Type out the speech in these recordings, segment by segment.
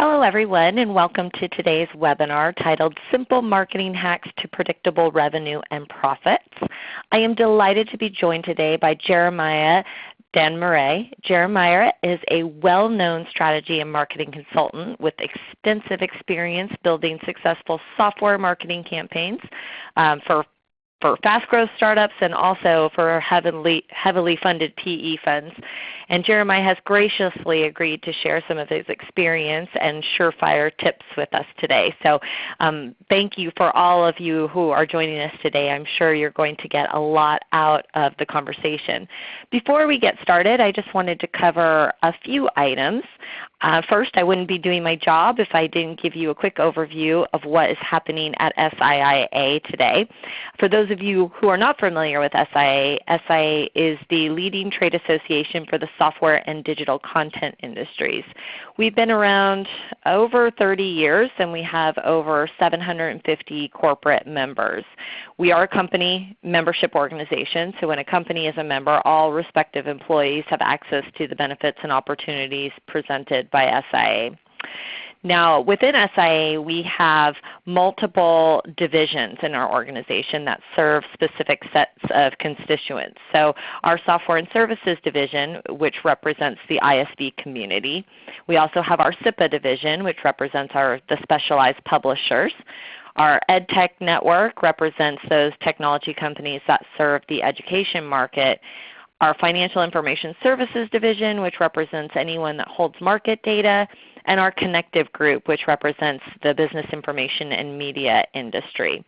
Hello everyone, and welcome to today's webinar titled Simple Marketing Hacks to Predictable Revenue and Profits. I am delighted to be joined today by Jeremiah Dan Murray. Jeremiah is a well-known strategy and marketing consultant with extensive experience building successful software marketing campaigns for fast growth startups and also for heavily funded PE funds. And Jeremiah has graciously agreed to share some of his experience and surefire tips with us today. So thank you for all of you who are joining us today. I'm sure you're going to get a lot out of the conversation. Before we get started, I just wanted to cover a few items. First, I wouldn't be doing my job if I didn't give you a quick overview of what is happening at SIIA today. For those of you who are not familiar with SIIA, SIIA is the leading trade association for the software and digital content industries. We've been around over 30 years and we have over 750 corporate members. We are a company membership organization, so when a company is a member, all respective employees have access to the benefits and opportunities presented by SIIA. Now within SIIA we have multiple divisions in our organization that serve specific sets of constituents. So our software and services division, which represents the ISV community. We also have our SIIA division, which represents the specialized publishers. Our EdTech network represents those technology companies that serve the education market. Our Financial Information Services division, which represents anyone that holds market data, and our Connective group, which represents the business information and media industry.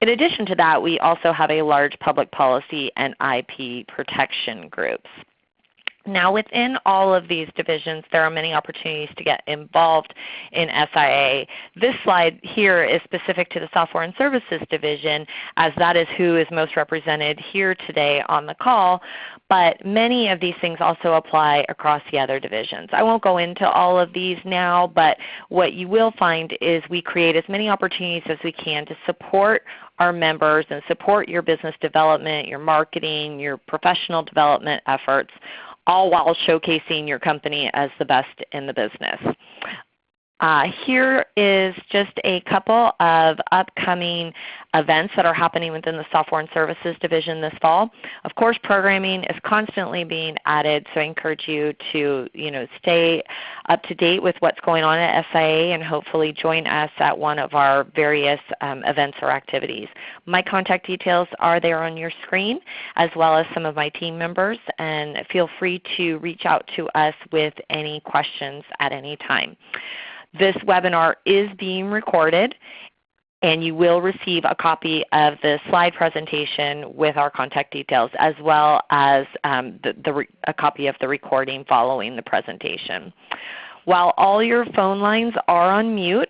In addition to that, we also have a large public policy and IP protection groups. Now within all of these divisions there are many opportunities to get involved in SIIA. This slide here is specific to the Software and Services division, as that is who is most represented here today on the call, but many of these things also apply across the other divisions. I won't go into all of these now, but what you will find is we create as many opportunities as we can to support our members and support your business development, your marketing, your professional development efforts, all while showcasing your company as the best in the business. Here is just a couple of upcoming events that are happening within the Software and Services division this fall. Of course, programming is constantly being added, so I encourage you to stay up to date with what's going on at SIIA and hopefully join us at one of our various events or activities. My contact details are there on your screen, as well as some of my team members, and feel free to reach out to us with any questions at any time. This webinar is being recorded and you will receive a copy of the slide presentation with our contact details, as well as a copy of the recording following the presentation. While all your phone lines are on mute,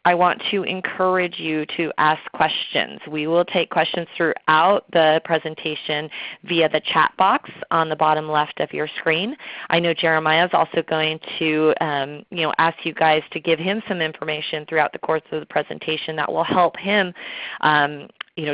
I want to encourage you to ask questions. We will take questions throughout the presentation via the chat box on the bottom left of your screen. I know Jeremiah is also going to ask you guys to give him some information throughout the course of the presentation that will help him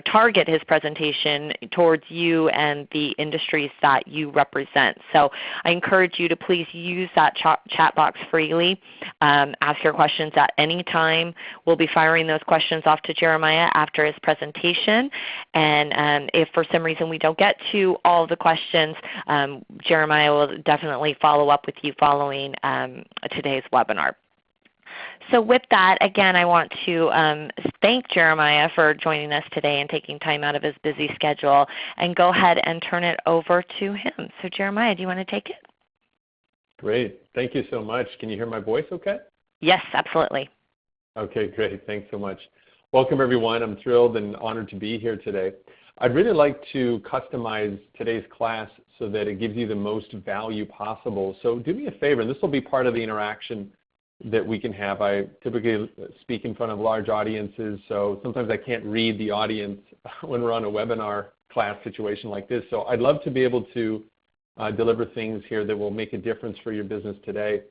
target his presentation towards you and the industries that you represent. So I encourage you to please use that chat box freely. Ask your questions at any time. We'll be firing those questions off to Jeremiah after his presentation. And if for some reason we don't get to all the questions, Jeremiah will definitely follow up with you following today's webinar. So with that, again, I want to thank Jeremiah for joining us today and taking time out of his busy schedule, and go ahead and turn it over to him. So Jeremiah, do you want to take it? Great. Thank you so much. Can you hear my voice okay? Yes, absolutely. Okay, great. Thanks so much. Welcome everyone. I'm thrilled and honored to be here today. I'd really like to customize today's class so that it gives you the most value possible. So do me a favor, and this will be part of the interaction that we can have. I typically speak in front of large audiences, so sometimes I can't read the audience when we're on a webinar class situation like this. So I'd love to be able to deliver things here that will make a difference for your business today.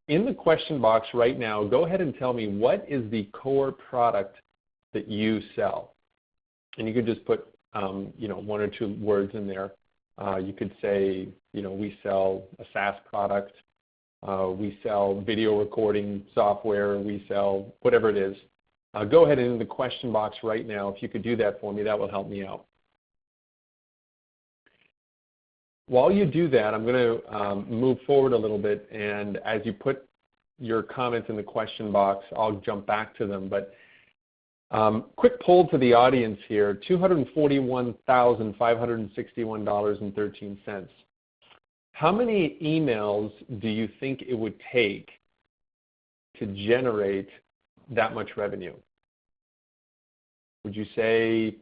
In the question box right now, go ahead and tell me, what is the core product that you sell? And you could just put one or two words in there. You could say, we sell a SaaS product, we sell video recording software, we sell whatever it is. Go ahead and in the question box right now, if you could do that for me, that will help me out. While you do that, I'm going to move forward a little bit, and as you put your comments in the question box, I'll jump back to them. But quick poll to the audience here, $241,561.13. How many emails do you think it would take to generate that much revenue? Would you say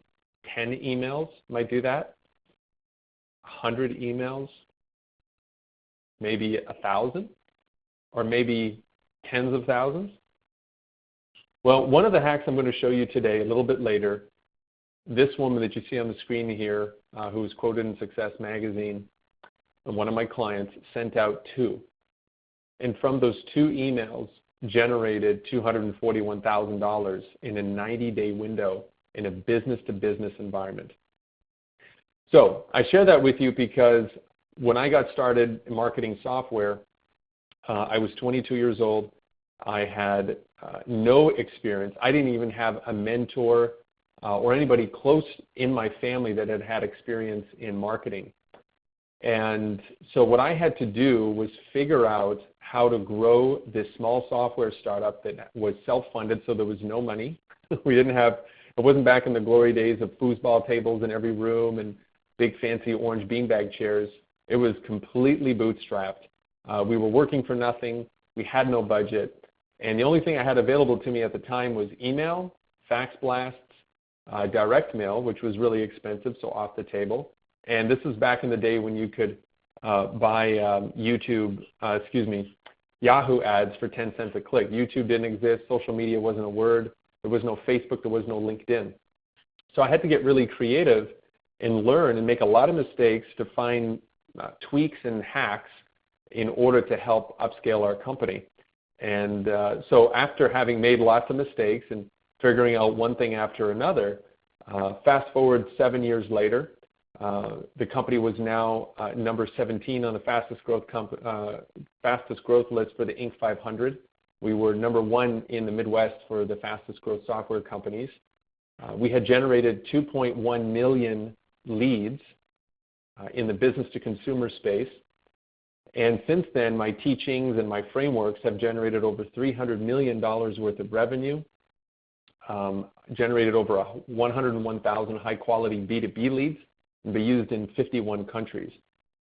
10 emails might do that? 100 emails? Maybe 1,000? Or maybe tens of thousands? Well, one of the hacks I'm going to show you today, a little bit later, this woman that you see on the screen here, who was quoted in Success Magazine, one of my clients, sent out 2. And from those 2 emails, generated $241,000 in a 90-day window in a business-to-business environment. So I share that with you because when I got started in marketing software, I was 22 years old. I had no experience. I didn't even have a mentor or anybody close in my family that had had experience in marketing. And so what I had to do was figure out how to grow this small software startup that was self-funded, so there was no money. We didn't have, it wasn't back in the glory days of foosball tables in every room and big fancy orange beanbag chairs. It was completely bootstrapped. We were working for nothing. We had no budget. And the only thing I had available to me at the time was email, fax blasts, direct mail, which was really expensive, so off the table. And this was back in the day when you could buy Yahoo ads for 10 cents a click. YouTube didn't exist. Social media wasn't a word. There was no Facebook. There was no LinkedIn. So I had to get really creative and learn and make a lot of mistakes to find tweaks and hacks in order to help upscale our company. And so after having made lots of mistakes and figuring out one thing after another, fast forward 7 years later, the company was now number 17 on the fastest growth list for the Inc. 500. We were number 1 in the Midwest for the fastest growth software companies. We had generated 2.1 million leads in the business to consumer space. And since then, my teachings and my frameworks have generated over $300 million worth of revenue, generated over 101,000 high-quality B2B leads, and be used in 51 countries.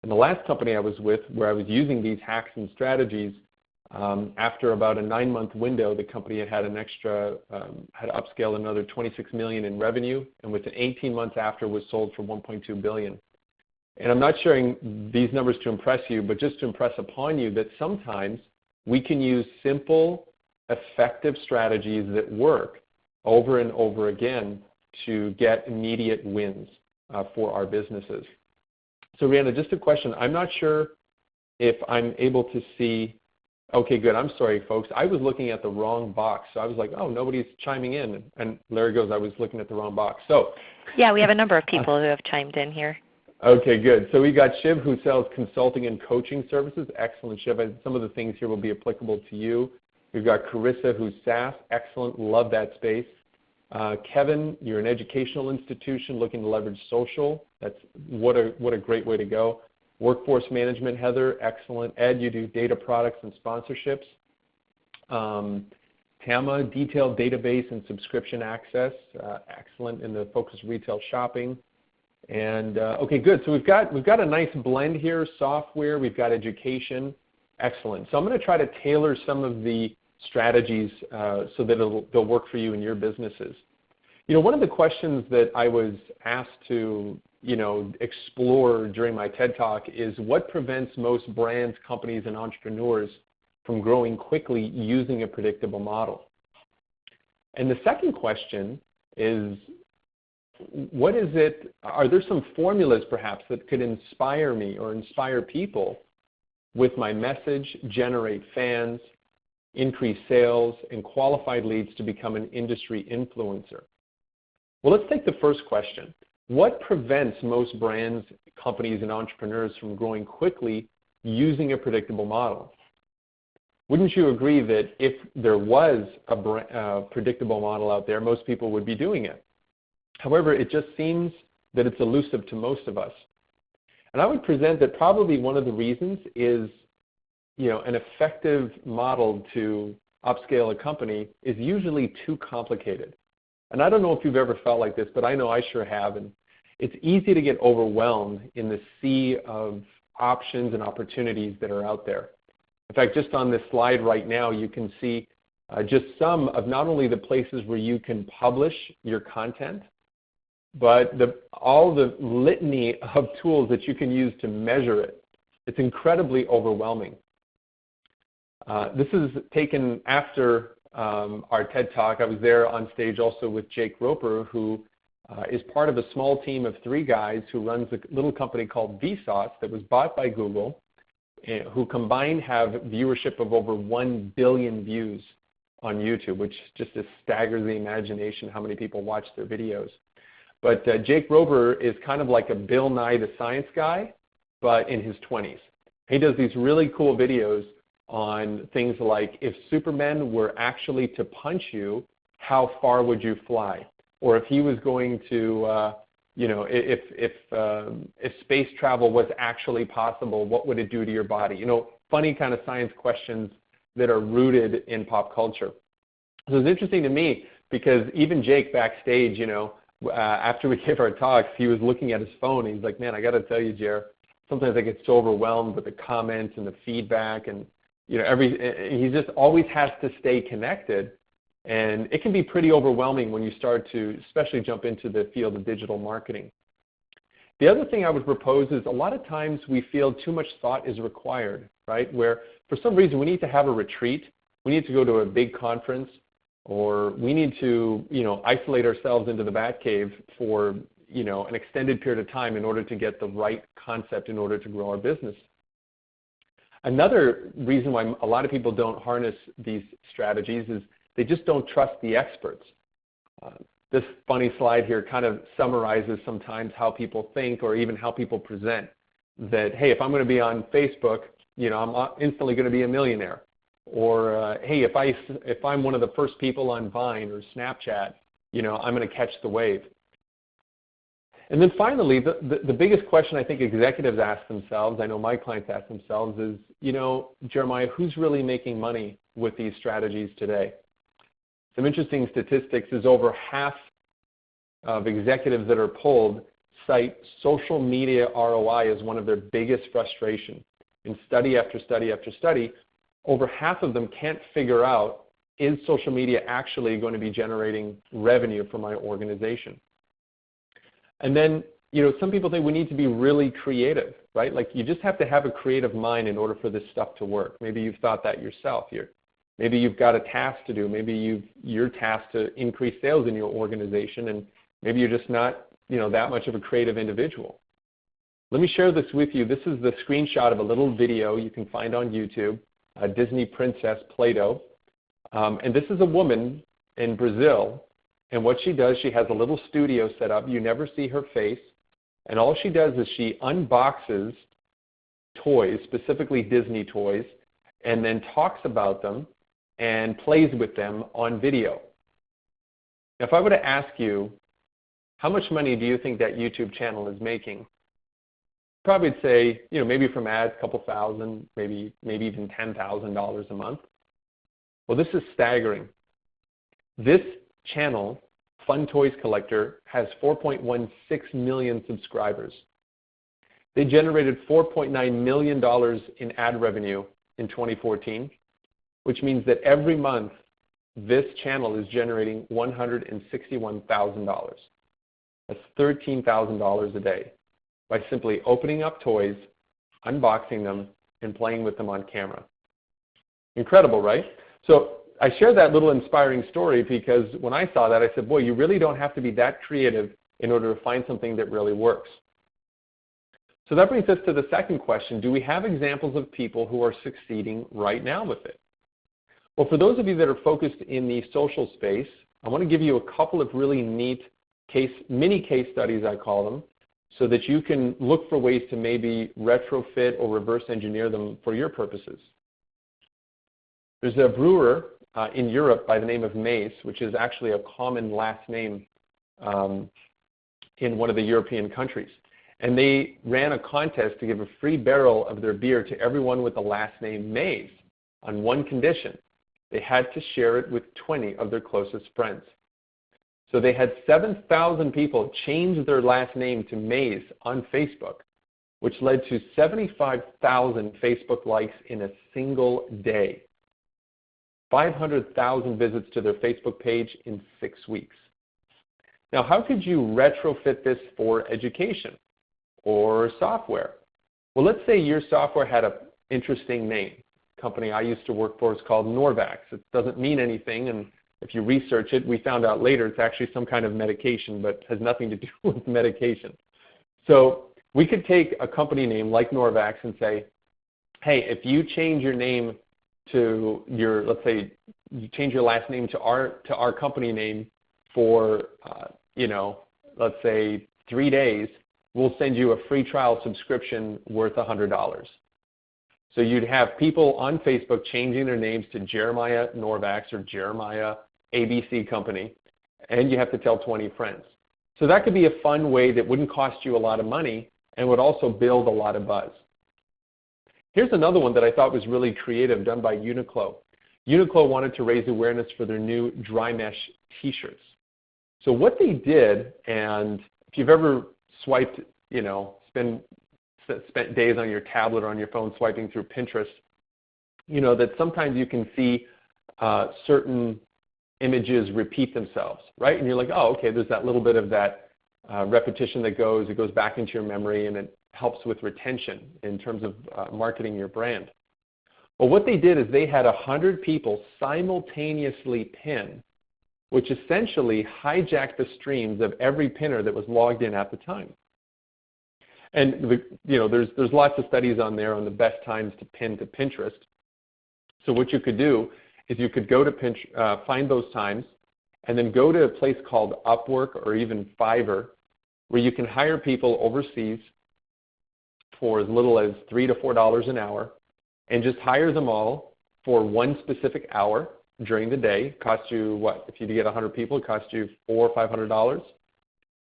And the last company I was with, where I was using these hacks and strategies, after about a 9-month window, the company had an extra, had to upscale another 26 million in revenue, and within 18 months after was sold for 1.2 billion. And I'm not sharing these numbers to impress you, but just to impress upon you that sometimes we can use simple, effective strategies that work over and over again to get immediate wins for our businesses. So Rihanna, just a question. I'm not sure if I'm able to see. Okay, good. I'm sorry, folks. I was looking at the wrong box. So I was like, oh, nobody's chiming in. And Larry goes, I was looking at the wrong box. So yeah, we have a number of people who have chimed in here. Okay, good. So we got Shiv, who sells consulting and coaching services. Excellent, Shiv. Some of the things here will be applicable to you. We've got Carissa, who's SaaS. Excellent. Love that space. Kevin, you're an educational institution looking to leverage social. That's what a great way to go. Workforce management, Heather. Excellent. Ed, you do data products and sponsorships. Tama, detailed database and subscription access. Excellent in the focused retail shopping. And okay, good. So we've got a nice blend here, software, we've got education. Excellent. So I'm going to try to tailor some of the strategies so that they'll work for you in your businesses. You know, one of the questions that I was asked to, explore during my TED Talk is what prevents most brands, companies, and entrepreneurs from growing quickly using a predictable model? And the second question is, what is it, are there some formulas perhaps that could inspire me or inspire people with my message, generate fans, increase sales, and qualified leads to become an industry influencer? Well, let's take the first question. What prevents most brands, companies, and entrepreneurs from growing quickly using a predictable model? Wouldn't you agree that if there was a predictable model out there, most people would be doing it? However, it just seems that it's elusive to most of us. And I would present that probably one of the reasons is, an effective model to upscale a company is usually too complicated. And I don't know if you've ever felt like this, but I know I sure have. And it's easy to get overwhelmed in the sea of options and opportunities that are out there. In fact, just on this slide right now, you can see just some of not only the places where you can publish your content, but all the litany of tools that you can use to measure it. It's incredibly overwhelming. This is taken after our TED Talk. I was there on stage also with Jake Roper, who is part of a small team of 3 guys who runs a little company called Vsauce that was bought by Google, who combined have viewership of over 1 billion views on YouTube, which just staggers the imagination how many people watch their videos. But Jake Roper is kind of like a Bill Nye the Science Guy, but in his 20s. He does these really cool videos on things like, if Superman were actually to punch you, how far would you fly? Or if he was going to, if space travel was actually possible, what would it do to your body? Funny kind of science questions that are rooted in pop culture. So it's interesting to me because even Jake backstage, after we gave our talks, he was looking at his phone and he's like, man, I got to tell you, Jer, sometimes I get so overwhelmed with the comments and the feedback and he just always has to stay connected, and it can be pretty overwhelming when you start to especially jump into the field of digital marketing. The other thing I would propose is a lot of times we feel too much thought is required, right? Where for some reason we need to have a retreat, we need to go to a big conference, or we need to isolate ourselves into the Batcave for an extended period of time in order to get the right concept in order to grow our business. Another reason why a lot of people don't harness these strategies is they just don't trust the experts. This funny slide here kind of summarizes sometimes how people think or even how people present that, hey, if I'm going to be on Facebook, I'm instantly going to be a millionaire. Or, hey, if I'm one of the first people on Vine or Snapchat, I'm going to catch the wave. And then finally, the biggest question I think executives ask themselves, I know my clients ask themselves, is, Jeremiah, who's really making money with these strategies today? Some interesting statistics is over half of executives that are polled cite social media ROI as one of their biggest frustration. In study after study after study, over half of them can't figure out, is social media actually going to be generating revenue for my organization? And then, some people think we need to be really creative, right? Like you just have to have a creative mind in order for this stuff to work. Maybe you've thought that yourself. Maybe you've got a task to do. Maybe you're tasked to increase sales in your organization, and maybe you're just not, that much of a creative individual. Let me share this with you. This is the screenshot of a little video you can find on YouTube, a Disney princess, Play-Doh. And this is a woman in Brazil. And what she does, she has a little studio set up. You never see her face. And all she does is she unboxes toys, specifically Disney toys, and then talks about them and plays with them on video. Now, if I were to ask you, how much money do you think that YouTube channel is making? Probably say, maybe from ads, a couple thousand, maybe even $10,000 a month. Well, this is staggering. This channel, Fun Toys Collector, has 4.16 million subscribers. They generated $4.9 million in ad revenue in 2014, which means that every month this channel is generating $161,000. That's $13,000 a day by simply opening up toys, unboxing them, and playing with them on camera. Incredible, right? So I share that little inspiring story because when I saw that, I said, boy, you really don't have to be that creative in order to find something that really works. So that brings us to the second question. Do we have examples of people who are succeeding right now with it? Well, for those of you that are focused in the social space, I want to give you a couple of really neat mini case studies, I call them, so that you can look for ways to maybe retrofit or reverse engineer them for your purposes. There's a brewer in Europe by the name of Mace, which is actually a common last name in one of the European countries. And they ran a contest to give a free barrel of their beer to everyone with the last name Mays on one condition. They had to share it with 20 of their closest friends. So they had 7,000 people change their last name to Mays on Facebook, which led to 75,000 Facebook likes in a single day. 500,000 visits to their Facebook page in 6 weeks. Now, how could you retrofit this for education or software? Well, let's say your software had an interesting name. The company I used to work for is called Norvax. It doesn't mean anything, and if you research it, we found out later it's actually some kind of medication, but has nothing to do with medication. So we could take a company name like Norvax and say, hey, if you change your name to your, let's say, you change your last name to our company name for, let's say 3 days, we'll send you a free trial subscription worth $100. So you'd have people on Facebook changing their names to Jeremiah Norvax or Jeremiah ABC Company, and you have to tell 20 friends. So that could be a fun way that wouldn't cost you a lot of money and would also build a lot of buzz. Here's another one that I thought was really creative, done by Uniqlo. Uniqlo wanted to raise awareness for their new dry mesh t-shirts. So what they did, and if you've ever swiped, spent days on your tablet or on your phone swiping through Pinterest, you know that sometimes you can see certain images repeat themselves, right? And you're like, oh, okay, there's that little bit of that repetition that goes back into your memory, and it helps with retention in terms of marketing your brand. Well, what they did is they had 100 people simultaneously pin, which essentially hijacked the streams of every pinner that was logged in at the time. And there's lots of studies on there on the best times to pin to Pinterest. So what you could do is you could go to find those times, and then go to a place called Upwork or even Fiverr, where you can hire people overseas for as little as $3 to $4 an hour, and just hire them all for one specific hour during the day. It costs you what? If you get 100 people, it costs you $400 or $500.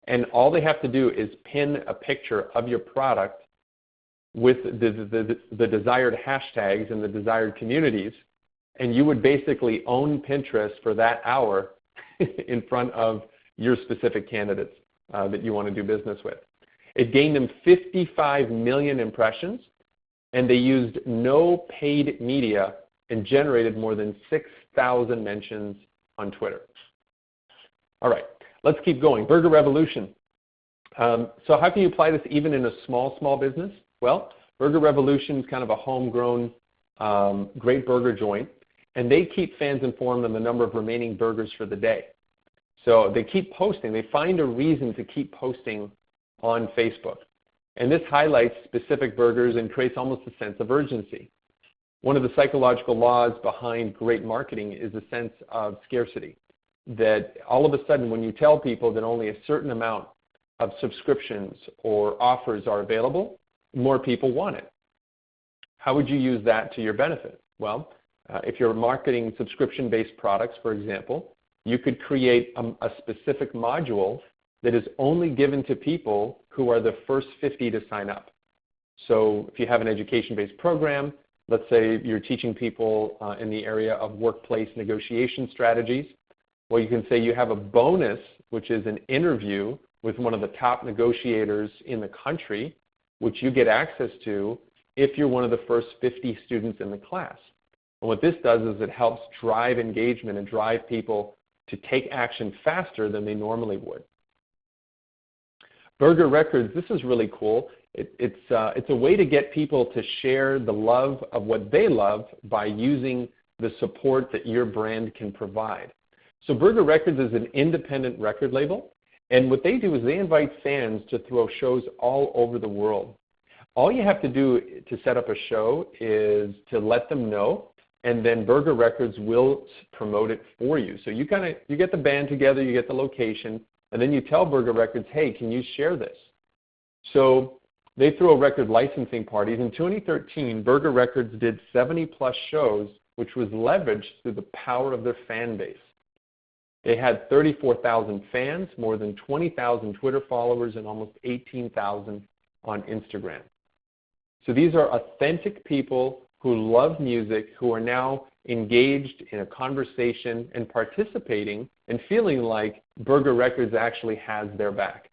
And all they have to do is pin a picture of your product with the desired hashtags and the desired communities, and you would basically own Pinterest for that hour in front of your specific candidates that you want to do business with. It gained them 55 million impressions, and they used no paid media and generated more than 6,000 mentions on Twitter. All right, let's keep going. Burger Revolution. So how can you apply this even in a small business? Well, Burger Revolution is kind of a homegrown great burger joint, and they keep fans informed on the number of remaining burgers for the day. So they keep posting. They find a reason to keep posting on Facebook. And this highlights specific burgers and creates almost a sense of urgency. One of the psychological laws behind great marketing is a sense of scarcity. That all of a sudden when you tell people that only a certain amount of subscriptions or offers are available, more people want it. How would you use that to your benefit? Well, if you're marketing subscription-based products, for example, you could create a specific module that is only given to people who are the first 50 to sign up. So if you have an education-based program, let's say you're teaching people in the area of workplace negotiation strategies, well, you can say you have a bonus, which is an interview with one of the top negotiators in the country, which you get access to if you're one of the first 50 students in the class. And what this does is it helps drive engagement and drive people to take action faster than they normally would. Burger Records, this is really cool. It's a way to get people to share the love of what they love by using the support that your brand can provide. So Burger Records is an independent record label, and what they do is they invite fans to throw shows all over the world. All you have to do to set up a show is to let them know, and then Burger Records will promote it for you. So you get the band together, you get the location, and then you tell Burger Records, hey, can you share this? So they throw record licensing parties. In 2013, Burger Records did 70+ shows which was leveraged through the power of their fan base. They had 34,000 fans, more than 20,000 Twitter followers, and almost 18,000 on Instagram. So these are authentic people who love music, who are now engaged in a conversation and participating and feeling like Burger Records actually has their back.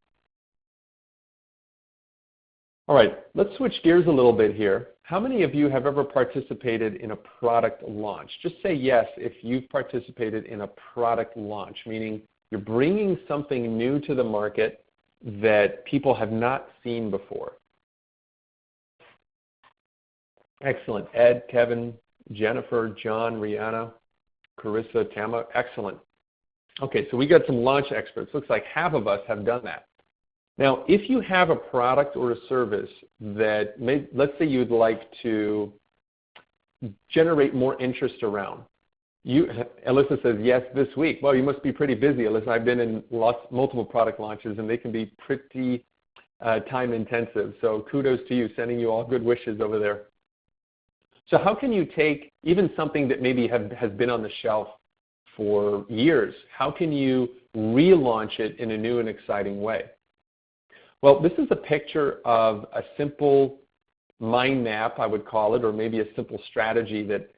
All right, let's switch gears a little bit here. How many of you have ever participated in a product launch? Just say yes if you've participated in a product launch, meaning you're bringing something new to the market that people have not seen before. Excellent. Ed, Kevin, Jennifer, John, Rihanna, Carissa, Tama, excellent. Okay, so we got some launch experts. Looks like half of us have done that. Now, if you have a product or a service that, let's say you'd like to generate more interest around. Alyssa says, yes, this week. Well, you must be pretty busy, Alyssa. I've been in multiple product launches, and they can be pretty time intensive. So kudos to you, sending you all good wishes over there. So how can you take even something that maybe has been on the shelf for years, how can you relaunch it in a new and exciting way? Well, this is a picture of a simple mind map, I would call it, or maybe a simple strategy that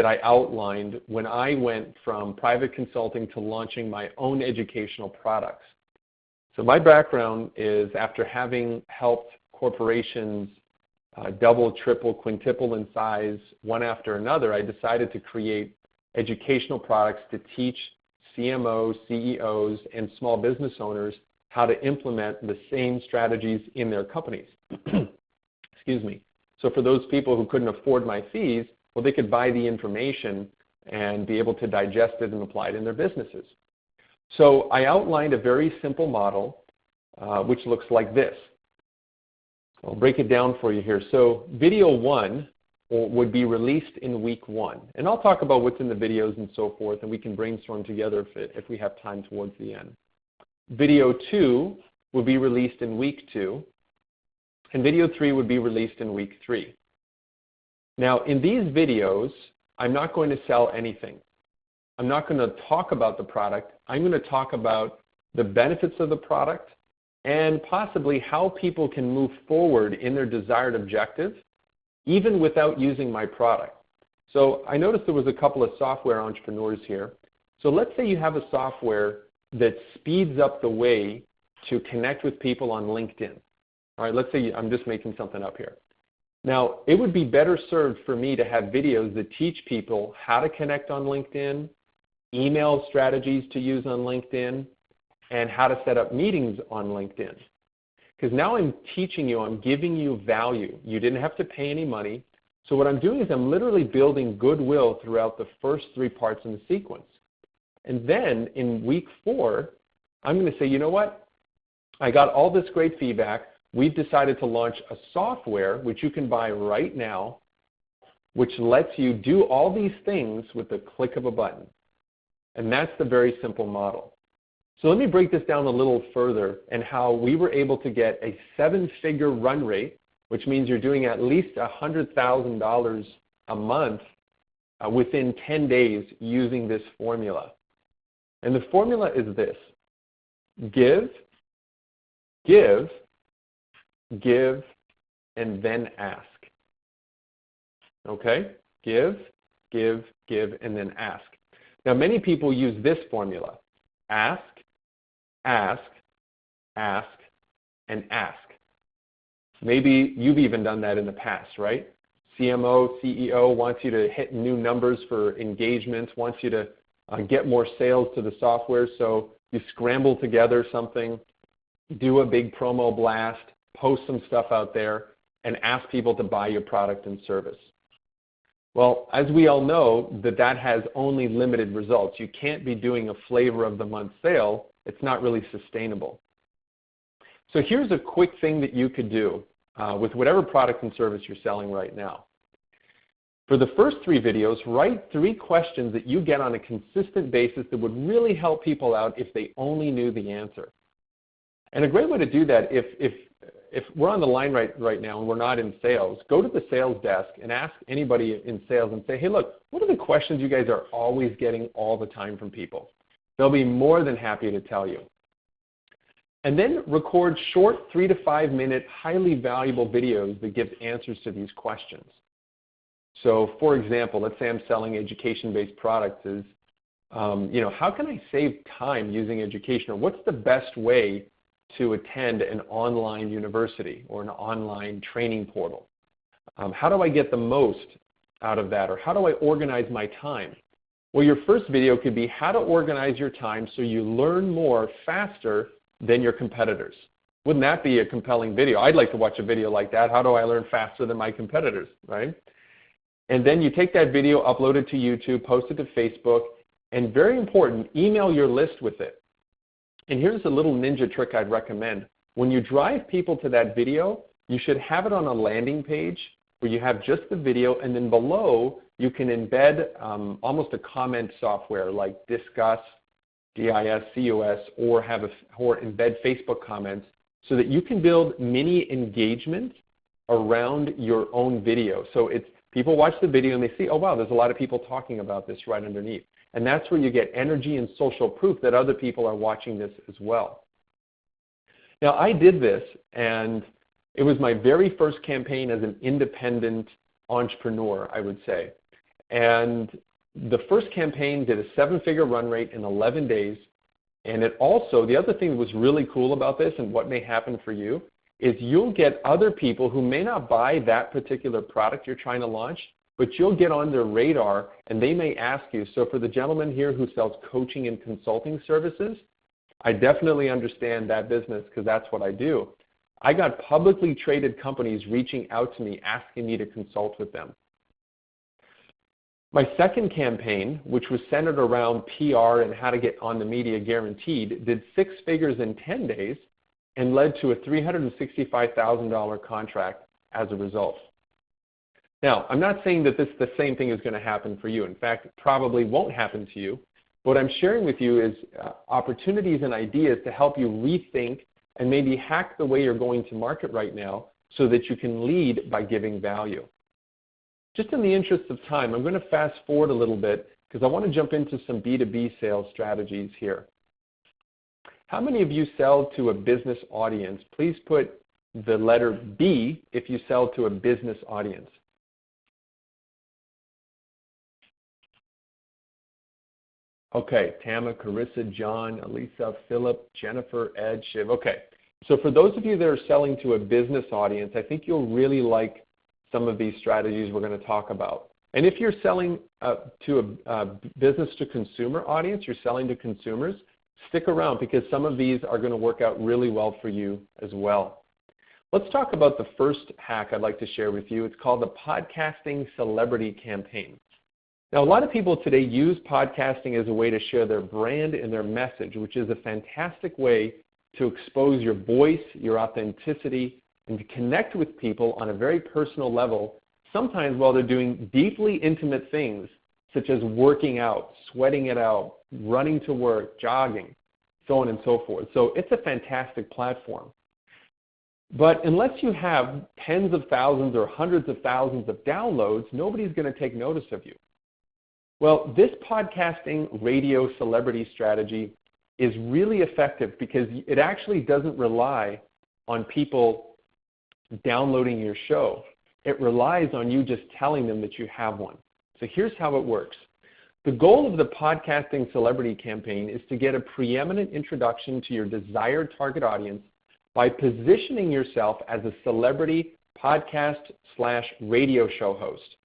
I outlined when I went from private consulting to launching my own educational products. So my background is, after having helped corporations double, triple, quintuple in size one after another, I decided to create educational products to teach CMOs, CEOs, and small business owners how to implement the same strategies in their companies. Excuse me. So for those people who couldn't afford my fees, well, they could buy the information and be able to digest it and apply it in their businesses. So I outlined a very simple model, which looks like this. I'll break it down for you here. So video 1 would be released in week 1. And I'll talk about what's in the videos and so forth, and we can brainstorm together if we have time towards the end. Video 2 would be released in week 2, and video 3 would be released in week 3. Now, in these videos, I'm not going to sell anything. I'm not going to talk about the product. I'm going to talk about the benefits of the product and possibly how people can move forward in their desired objective, even without using my product. So I noticed there was a couple of software entrepreneurs here. So let's say you have a software that speeds up the way to connect with people on LinkedIn. All right, let's say I'm just making something up here. Now, it would be better served for me to have videos that teach people how to connect on LinkedIn, email strategies to use on LinkedIn, and how to set up meetings on LinkedIn. Because now I'm teaching you, I'm giving you value. You didn't have to pay any money. So what I'm doing is I'm literally building goodwill throughout the first 3 parts in the sequence. And then in week 4, I'm going to say, you know what? I got all this great feedback. We've decided to launch a software, which you can buy right now, which lets you do all these things with the click of a button. And that's the very simple model. So let me break this down a little further and how we were able to get a 7-figure run rate, which means you're doing at least $100,000 a month within 10 days using this formula. And the formula is this: give, give, give, and then ask. Okay? Give, give, give, and then ask. Now, many people use this formula: ask, ask, ask, and ask. Maybe you've even done that in the past, right? CMO, CEO wants you to hit new numbers for engagements, wants you to get more sales to the software, so you scramble together something, do a big promo blast, post some stuff out there, and ask people to buy your product and service. Well, as we all know, that has only limited results. You can't be doing a flavor of the month sale. It's not really sustainable. So here's a quick thing that you could do with whatever product and service you're selling right now. For the first 3 videos, write 3 questions that you get on a consistent basis that would really help people out if they only knew the answer. And a great way to do that, if if we're on the line right now and we're not in sales, go to the sales desk and ask anybody in sales and say, hey, look, what are the questions you guys are always getting all the time from people? They'll be more than happy to tell you. And then record short 3 to 5 minute, highly valuable videos that give answers to these questions. So for example, let's say I'm selling education-based products. How can I save time using education? Or what's the best way to attend an online university or an online training portal? How do I get the most out of that? Or how do I organize my time? Well, your first video could be how to organize your time so you learn more faster than your competitors. Wouldn't that be a compelling video? I'd like to watch a video like that. How do I learn faster than my competitors, right? And then you take that video, upload it to YouTube, post it to Facebook, and very important, email your list with it. And here's a little ninja trick I'd recommend. When you drive people to that video, you should have it on a landing page where you have just the video, and then below you can embed almost a comment software like Discuss, D-I-S-C-U-S, or embed Facebook comments so that you can build mini engagement around your own video. So people watch the video and they see, oh wow, there's a lot of people talking about this right underneath. And that's where you get energy and social proof that other people are watching this as well. Now I did this, and it was my very first campaign as an independent entrepreneur, I would say. And the first campaign did a 7-figure run rate in 11 days. And it also, the other thing that was really cool about this and what may happen for you is you'll get other people who may not buy that particular product you're trying to launch, but you'll get on their radar and they may ask you. So for the gentleman here who sells coaching and consulting services, I definitely understand that business because that's what I do. I got publicly traded companies reaching out to me asking me to consult with them. My second campaign, which was centered around PR and how to get on the media guaranteed, did 6 figures in 10 days and led to a $365,000 contract as a result. Now, I'm not saying that the same thing is going to happen for you. In fact, it probably won't happen to you. What I'm sharing with you is opportunities and ideas to help you rethink and maybe hack the way you're going to market right now so that you can lead by giving value. Just in the interest of time, I'm going to fast forward a little bit because I want to jump into some B2B sales strategies here. How many of you sell to a business audience? Please put the letter B if you sell to a business audience. Okay, Tama, Carissa, John, Elisa, Philip, Jennifer, Ed, Shiv. Okay, so for those of you that are selling to a business audience, I think you'll really like some of these strategies we're going to talk about. And if you're selling to a business to consumer audience, you're selling to consumers, stick around because some of these are going to work out really well for you as well. Let's talk about the first hack I'd like to share with you. It's called the Podcasting Celebrity Campaign. Now, a lot of people today use podcasting as a way to share their brand and their message, which is a fantastic way to expose your voice, your authenticity, and to connect with people on a very personal level, sometimes while they're doing deeply intimate things, such as working out, sweating it out, running to work, jogging, so on and so forth. So it's a fantastic platform. But unless you have tens of thousands or hundreds of thousands of downloads, nobody's going to take notice of you. Well, this podcasting radio celebrity strategy is really effective because it actually doesn't rely on people downloading your show. It relies on you just telling them that you have one. So here's how it works. The goal of the Podcasting Celebrity Campaign is to get a preeminent introduction to your desired target audience by positioning yourself as a celebrity podcast/radio show host.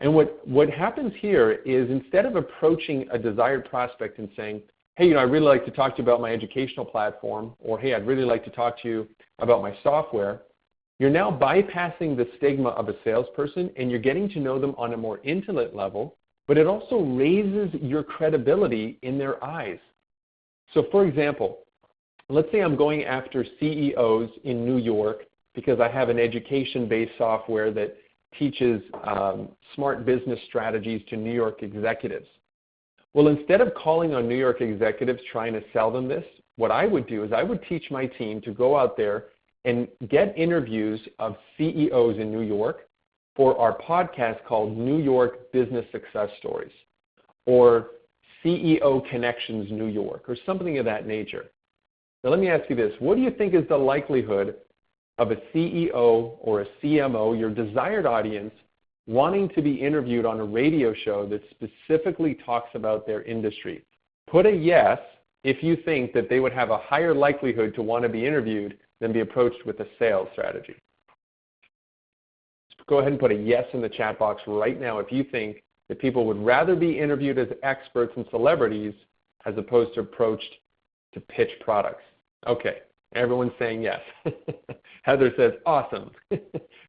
And what happens here is instead of approaching a desired prospect and saying, hey, I'd really like to talk to you about my educational platform, or hey, I'd really like to talk to you about my software, you're now bypassing the stigma of a salesperson and you're getting to know them on a more intimate level, but it also raises your credibility in their eyes. So for example, let's say I'm going after CEOs in New York because I have an education-based software that teaches smart business strategies to New York executives. Well, instead of calling on New York executives trying to sell them this, what I would do is I would teach my team to go out there and get interviews of CEOs in New York for our podcast called New York Business Success Stories, or CEO Connections New York, or something of that nature. Now let me ask you this. What do you think is the likelihood of a CEO or a CMO, your desired audience, wanting to be interviewed on a radio show that specifically talks about their industry? Put a yes if you think that they would have a higher likelihood to want to be interviewed than be approached with a sales strategy. Go ahead and put a yes in the chat box right now if you think that people would rather be interviewed as experts and celebrities as opposed to approached to pitch products. Okay, everyone's saying yes. Heather says, awesome.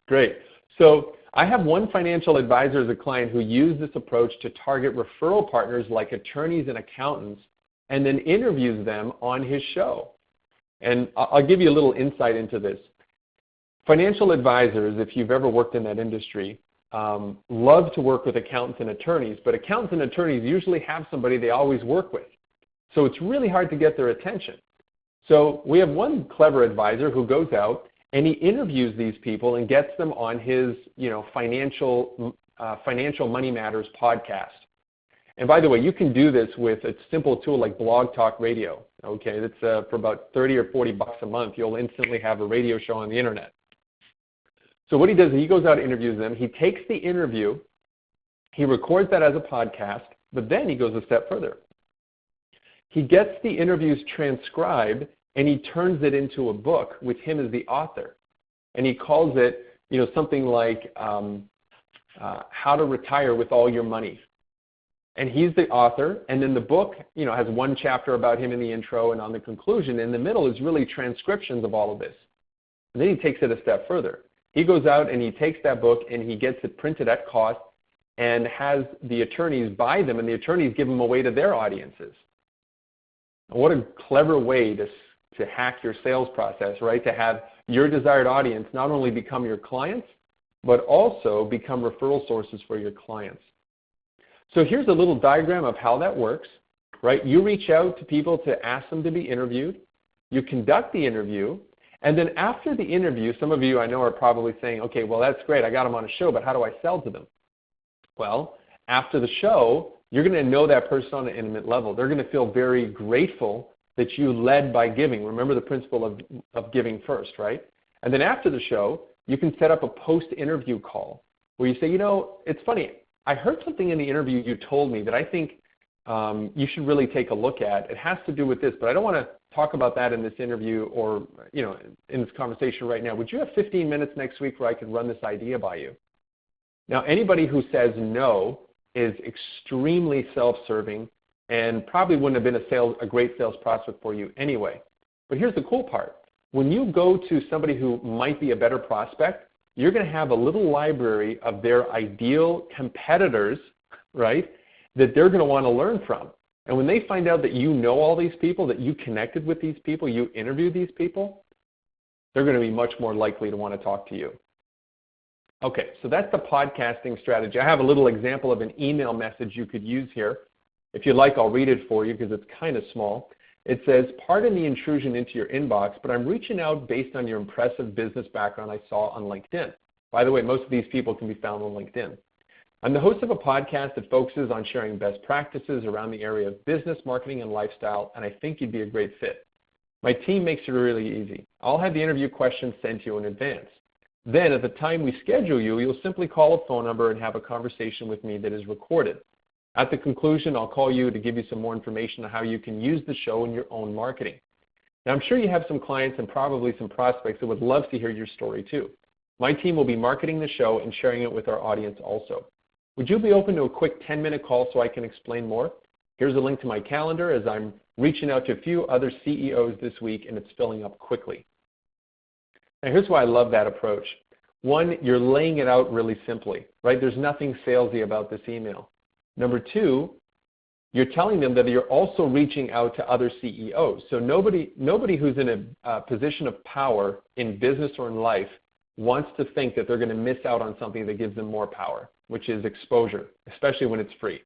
Great. So I have one financial advisor as a client who used this approach to target referral partners like attorneys and accountants and then interviews them on his show. And I'll give you a little insight into this. Financial advisors, if you've ever worked in that industry, love to work with accountants and attorneys, but accountants and attorneys usually have somebody they always work with. So it's really hard to get their attention. So we have one clever advisor who goes out and he interviews these people and gets them on his, financial Money Matters podcast. And by the way, you can do this with a simple tool like Blog Talk Radio. Okay, that's for about 30 or 40 bucks a month. You'll instantly have a radio show on the internet. So what he does is he goes out and interviews them. He takes the interview, he records that as a podcast, but then he goes a step further. He gets the interviews transcribed and he turns it into a book with him as the author. And he calls it, something like How to Retire with All Your Money. And he's the author, and then the book, has one chapter about him in the intro and on the conclusion. In the middle is really transcriptions of all of this. And then he takes it a step further. He goes out and he takes that book and he gets it printed at cost and has the attorneys buy them, and the attorneys give them away to their audiences. And what a clever way to hack your sales process, right? To have your desired audience not only become your clients, but also become referral sources for your clients. So here's a little diagram of how that works, right? You reach out to people to ask them to be interviewed. You conduct the interview. And then after the interview, some of you I know are probably saying, okay, well, that's great. I got them on a show, but how do I sell to them? Well, after the show, you're going to know that person on an intimate level. They're going to feel very grateful that you led by giving. Remember the principle of giving first, right? And then after the show, you can set up a post-interview call where you say, it's funny. I heard something in the interview you told me that I think you should really take a look at. It has to do with this, but I don't want to talk about that in this interview or in this conversation right now. Would you have 15 minutes next week where I could run this idea by you? Now, anybody who says no is extremely self-serving and probably wouldn't have been a great sales prospect for you anyway. But here's the cool part. When you go to somebody who might be a better prospect, you're going to have a little library of their ideal competitors, right, that they're going to want to learn from. And when they find out that you know all these people, that you connected with these people, you interviewed these people, they're going to be much more likely to want to talk to you. Okay, so that's the podcasting strategy. I have a little example of an email message you could use here. If you'd like, I'll read it for you because it's kind of small. It says, pardon the intrusion into your inbox, but I'm reaching out based on your impressive business background I saw on LinkedIn. By the way, most of these people can be found on LinkedIn. I'm the host of a podcast that focuses on sharing best practices around the area of business, marketing, and lifestyle, and I think you'd be a great fit. My team makes it really easy. I'll have the interview questions sent to you in advance. Then at the time we schedule you, you'll simply call a phone number and have a conversation with me that is recorded. At the conclusion, I'll call you to give you some more information on how you can use the show in your own marketing. Now, I'm sure you have some clients and probably some prospects that would love to hear your story too. My team will be marketing the show and sharing it with our audience also. Would you be open to a quick 10-minute call so I can explain more? Here's a link to my calendar as I'm reaching out to a few other CEOs this week, and it's filling up quickly. Now, here's why I love that approach. One, you're laying it out really simply, right? There's nothing salesy about this email. Number two, you're telling them that you're also reaching out to other CEOs. So nobody who's in a position of power in business or in life wants to think that they're going to miss out on something that gives them more power, which is exposure, especially when it's free.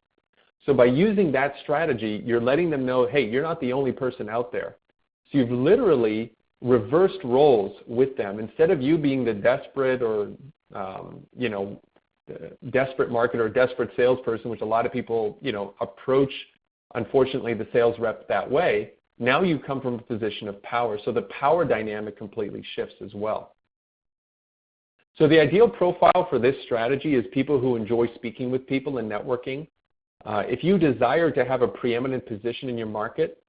So by using that strategy, you're letting them know, hey, you're not the only person out there. So you've literally reversed roles with them. Instead of you being the desperate or desperate marketer or desperate salesperson, which a lot of people approach, unfortunately, the sales rep that way, now you come from a position of power. So the power dynamic completely shifts as well. So the ideal profile for this strategy is people who enjoy speaking with people and networking. If you desire to have a preeminent position in your market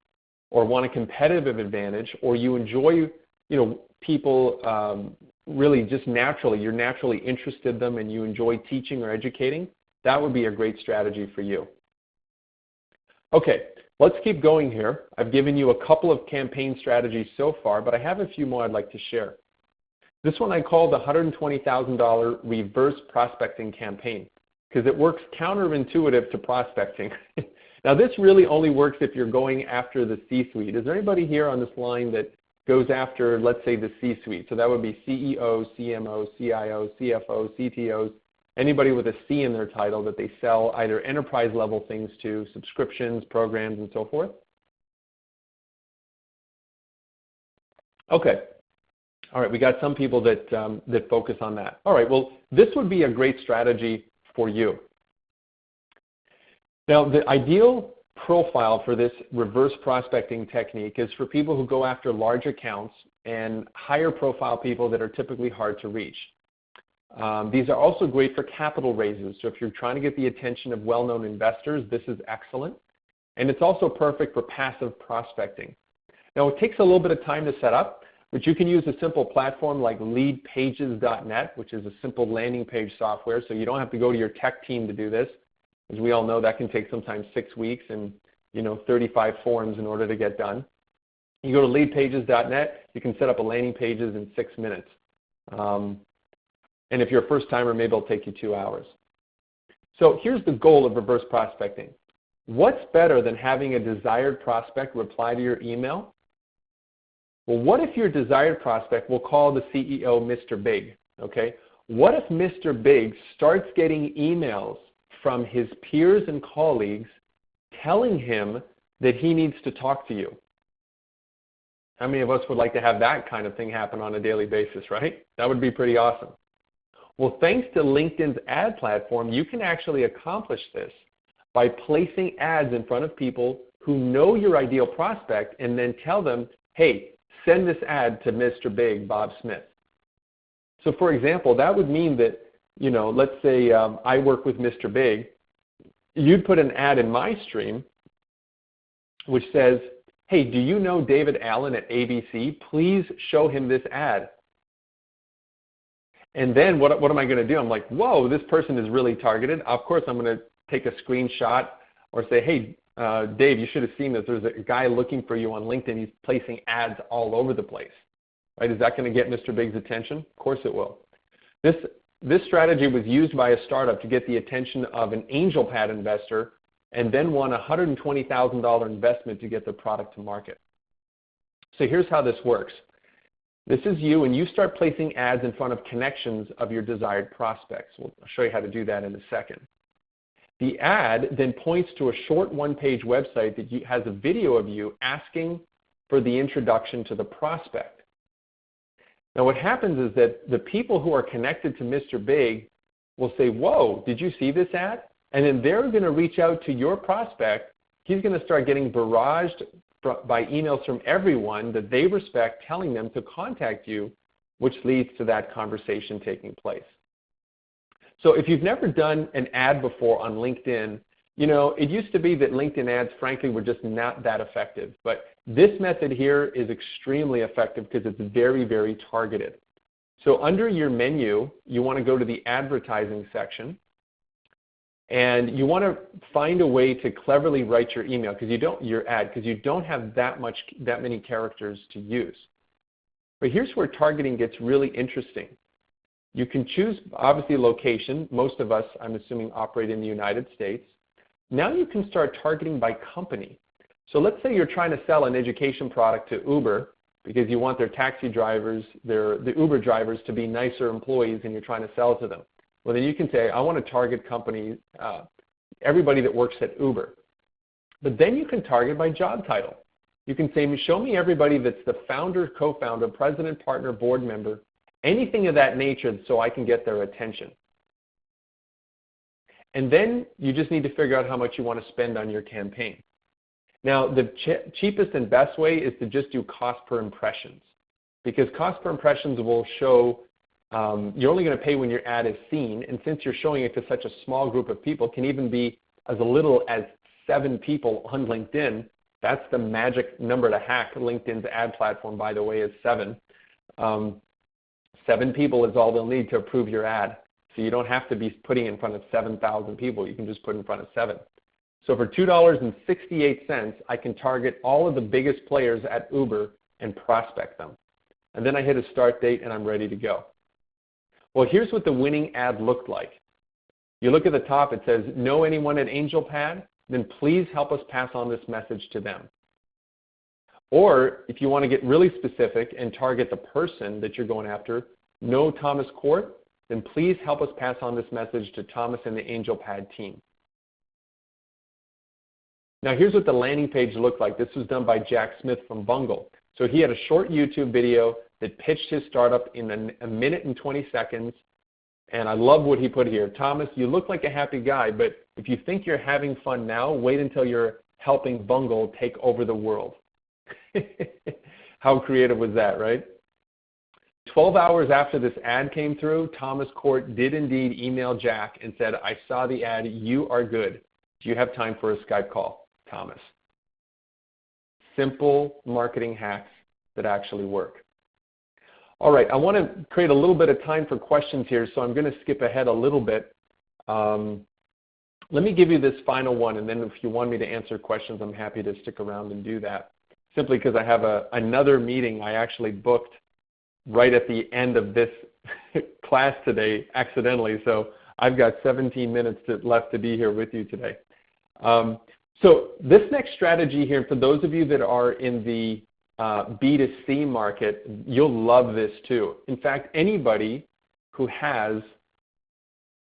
or want a competitive advantage, or you enjoy people really just naturally, you're naturally interested in them and you enjoy teaching or educating, that would be a great strategy for you. Okay, let's keep going here. I've given you a couple of campaign strategies so far, but I have a few more I'd like to share. This one I call the $120,000 reverse prospecting campaign because it works counterintuitive to prospecting. Now this really only works if you're going after the C-suite. Is there anybody here on this line that goes after, let's say, the C-suite? So that would be CEO, CMO, CIO, CFO, CTOs, anybody with a C in their title that they sell either enterprise level things to, subscriptions, programs, and so forth? Okay. All right, we got some people that, that focus on that. All right, well, this would be a great strategy for you. Now, the ideal profile for this reverse prospecting technique is for people who go after large accounts and higher profile people that are typically hard to reach. These are also great for capital raises. So if you're trying to get the attention of well-known investors, this is excellent. And it's also perfect for passive prospecting. Now, it takes a little bit of time to set up, but you can use a simple platform like leadpages.net, which is a simple landing page software, so you don't have to go to your tech team to do this. As we all know, that can take sometimes 6 weeks and 35 forms in order to get done. You go to leadpages.net, you can set up a landing pages in 6 minutes. And if you're a first timer, maybe it'll take you 2 hours. So here's the goal of reverse prospecting. What's better than having a desired prospect reply to your email? Well, what if your desired prospect, we'll call the CEO Mr. Big, okay? What if Mr. Big starts getting emails from his peers and colleagues telling him that he needs to talk to you? How many of us would like to have that kind of thing happen on a daily basis, right? That would be pretty awesome. Well, thanks to LinkedIn's ad platform, you can actually accomplish this by placing ads in front of people who know your ideal prospect and then tell them, hey, send this ad to Mr. Big, Bob Smith. So for example, that would mean that, let's say I work with Mr. Big, you'd put an ad in my stream which says, hey, do you know David Allen at ABC? Please show him this ad. And then what am I going to do? I'm like, whoa, this person is really targeted. Of course, I'm going to take a screenshot or say, hey, Dave, you should have seen this. There's a guy looking for you on LinkedIn. He's placing ads all over the place. Right? Is that going to get Mr. Big's attention? Of course it will. This strategy was used by a startup to get the attention of an angel pad investor and then won a $120,000 investment to get their product to market. So here's how this works. This is you, and you start placing ads in front of connections of your desired prospects. I'll show you how to do that in a second. The ad then points to a short one-page website that has a video of you asking for the introduction to the prospect. Now what happens is that the people who are connected to Mr. Big will say, whoa, did you see this ad? And then they're going to reach out to your prospect. He's going to start getting barraged by emails from everyone that they respect telling them to contact you, which leads to that conversation taking place. So if you've never done an ad before on LinkedIn, it used to be that LinkedIn ads, frankly, were just not that effective. But this method here is extremely effective because it's very, very targeted. So under your menu, you want to go to the advertising section. And you want to find a way to cleverly write your email because your ad, because you don't have that many characters to use. But here's where targeting gets really interesting. You can choose, obviously, location. Most of us, I'm assuming, operate in the United States. Now you can start targeting by company. So let's say you're trying to sell an education product to Uber because you want their taxi drivers, the Uber drivers to be nicer employees and you're trying to sell it to them. Well, then you can say, I want to target companies, everybody that works at Uber. But then you can target by job title. You can say, show me everybody that's the founder, co-founder, president, partner, board member, anything of that nature so I can get their attention. And then you just need to figure out how much you want to spend on your campaign. Now, the cheapest and best way is to just do cost per impressions, because cost per impressions will show you're only going to pay when your ad is seen, and since you're showing it to such a small group of people, can even be as little as 7 people on LinkedIn. That's the magic number to hack. LinkedIn's ad platform, by the way, is 7. 7 people is all they'll need to approve your ad. So you don't have to be putting in front of 7,000 people. You can just put in front of 7. So for $2.68, I can target all of the biggest players at Uber and prospect them. And then I hit a start date and I'm ready to go. Well, here's what the winning ad looked like. You look at the top, it says, know anyone at AngelPad? Then please help us pass on this message to them. Or if you want to get really specific and target the person that you're going after, know Thomas Court? Then please help us pass on this message to Thomas and the AngelPad team. Now here's what the landing page looked like. This was done by Jack Smith from Bungle. So he had a short YouTube video that pitched his startup in a minute and 20 seconds. And I love what he put here. Thomas, you look like a happy guy, but if you think you're having fun now, wait until you're helping Bungle take over the world. How creative was that, right? 12 hours after this ad came through, Thomas Court did indeed email Jack and said, I saw the ad, you are good. Do you have time for a Skype call, Thomas? Simple marketing hacks that actually work. All right, I want to create a little bit of time for questions here, so I'm going to skip ahead a little bit. Let me give you this final one, and then if you want me to answer questions, I'm happy to stick around and do that. Simply because I have another meeting I actually booked right at the end of this class today, accidentally, so I've got 17 minutes left to be here with you today. So this next strategy here, for those of you that are in the B2C market, you'll love this too. In fact, anybody who has